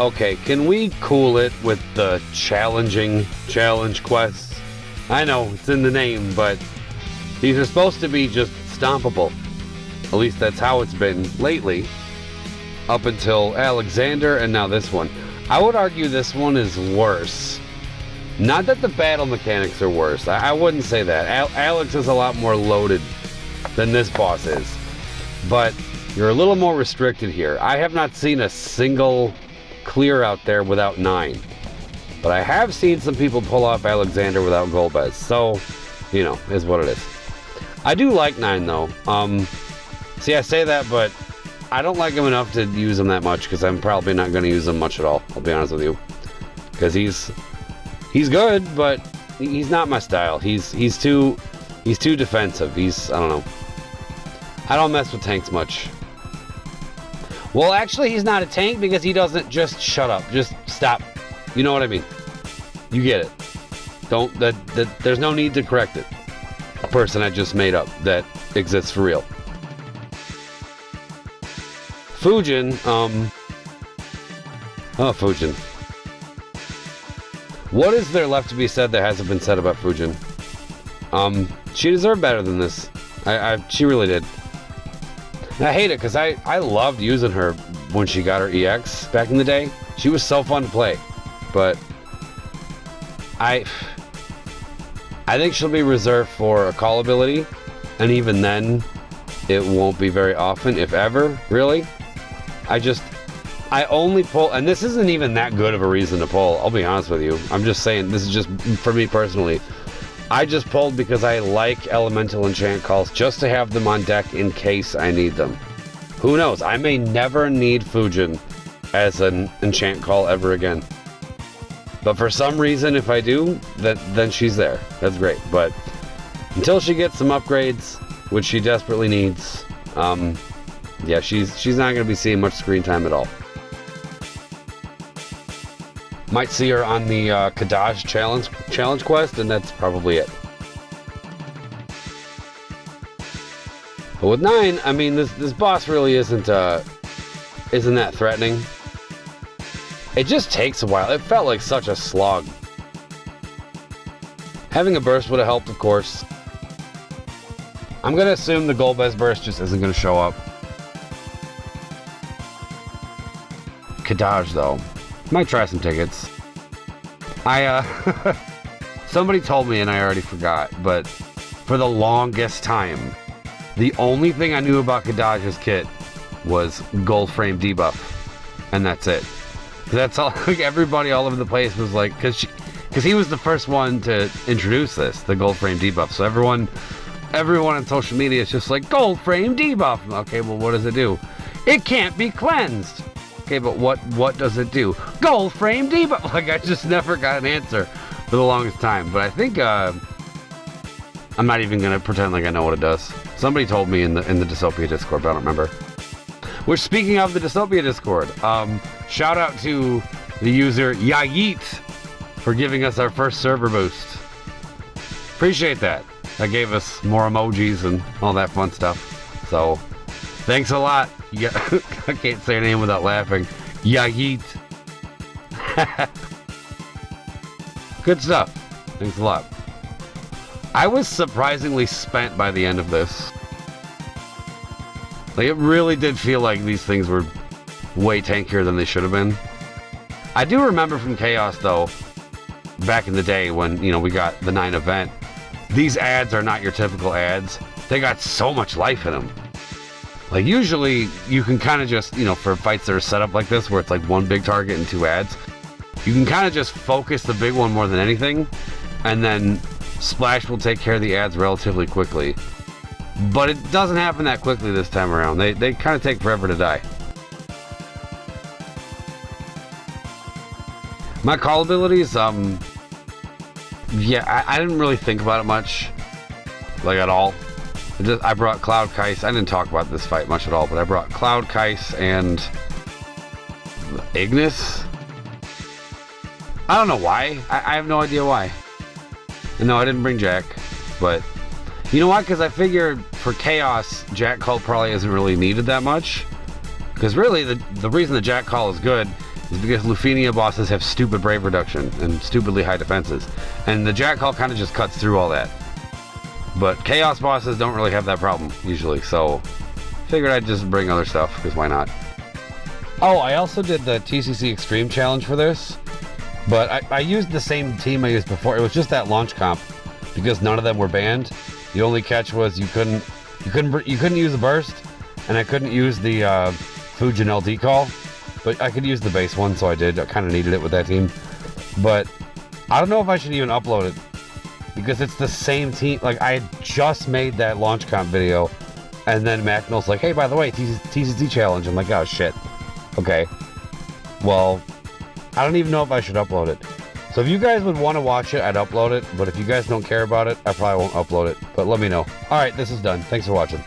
Okay, can we cool it with the challenge quests? I know, it's in the name, but these are supposed to be just stompable. At least that's how it's been lately. Up until Alexander and now this one. I would argue this one is worse. Not that the battle mechanics are worse. I wouldn't say that. Alex is a lot more loaded than this boss is. But you're a little more restricted here. I have not seen a single clear out there without 9. But I have seen some people pull off Alexander without Golbez. So, you know, is what it is. I do like 9 though. See, I say that, but I don't like him enough to use him that much because I'm probably not going to use him much at all. I'll be honest with you. Because he's good, but he's not my style. He's too defensive. I don't know. I don't mess with tanks much. Well, actually, he's not a tank because he doesn't just shut up. Just stop. You know what I mean? You get it. There's no need to correct it. A person I just made up that exists for real. Fujin, Fujin. What is there left to be said that hasn't been said about Fujin? She deserved better than this. She really did. And I hate it because I loved using her when she got her EX back in the day. She was so fun to play. But I think she'll be reserved for a call ability. And even then, it won't be very often, if ever, really. I only pull, and this isn't even that good of a reason to pull, I'll be honest with you. I'm just saying, this is just for me personally. I just pulled because I like elemental enchant calls just to have them on deck in case I need them. Who knows? I may never need Fujin as an enchant call ever again. But for some reason, if I do, then she's there. That's great. But until she gets some upgrades, which she desperately needs, yeah, she's not going to be seeing much screen time at all. Might see her on the Kadaj challenge quest, and that's probably it. But with 9, I mean, this boss really isn't that threatening. It just takes a while. It felt like such a slog. Having a burst would have helped, of course. I'm gonna assume the Golbez burst just isn't gonna show up. Kadaj though. Might try some tickets. Somebody told me and I already forgot, but for the longest time, the only thing I knew about Kadaj's kit was gold frame debuff. And that's it. That's all, like everybody all over the place was like, cause he was the first one to introduce this, the gold frame debuff. So everyone on social media is just like, gold frame debuff. Okay, well what does it do? It can't be cleansed. Okay, but what does it do? Gold frame debuff. Like I just never got an answer for the longest time. But I think I'm not even gonna pretend like I know what it does. Somebody told me in the Dissopia Discord, but I don't remember. Which, speaking of the Dissopia Discord, shout out to the user YaYeet for giving us our first server boost. Appreciate that. That gave us more emojis and all that fun stuff. So, thanks a lot. Yeah, I can't say her name without laughing. YaYeet. Good stuff. Thanks a lot. I was surprisingly spent by the end of this. Like, it really did feel like these things were way tankier than they should have been. I do remember from Chaos, though, back in the day when, you know, we got the 9 event, these ads are not your typical ads. They got so much life in them. Like, usually, you can kind of just, you know, for fights that are set up like this, where it's like one big target and 2 ads, you can kind of just focus the big one more than anything, and then Splash will take care of the ads relatively quickly. But it doesn't happen that quickly this time around. They kind of take forever to die. My call abilities, yeah, I didn't really think about it much. Like, at all. I brought Cloud Kais. I didn't talk about this fight much at all, but I brought Cloud Kais and Ignis. I don't know why. I have no idea why. No, I didn't bring Jack, but you know why? Because I figured for Chaos, Jack Call probably isn't really needed that much. Because really, the reason the Jack Call is good is because Lufenia bosses have stupid brave reduction and stupidly high defenses. And the Jack Call kind of just cuts through all that. But Chaos bosses don't really have that problem, usually, so figured I'd just bring other stuff, because why not? Oh, I also did the TCC Extreme Challenge for this, but I used the same team I used before. It was just that launch comp, because none of them were banned. The only catch was you couldn't use the burst, and I couldn't use the Fujin LD call, but I could use the base one, so I did. I kind of needed it with that team, but I don't know if I should even upload it, because it's the same team. Like, I had just made that launch comp video, and then Macnill's like, hey, by the way, TCC challenge. I'm like, oh shit. Okay. Well, I don't even know if I should upload it. So if you guys would want to watch it, I'd upload it, but if you guys don't care about it, I probably won't upload it, but let me know. Alright, this is done. Thanks for watching.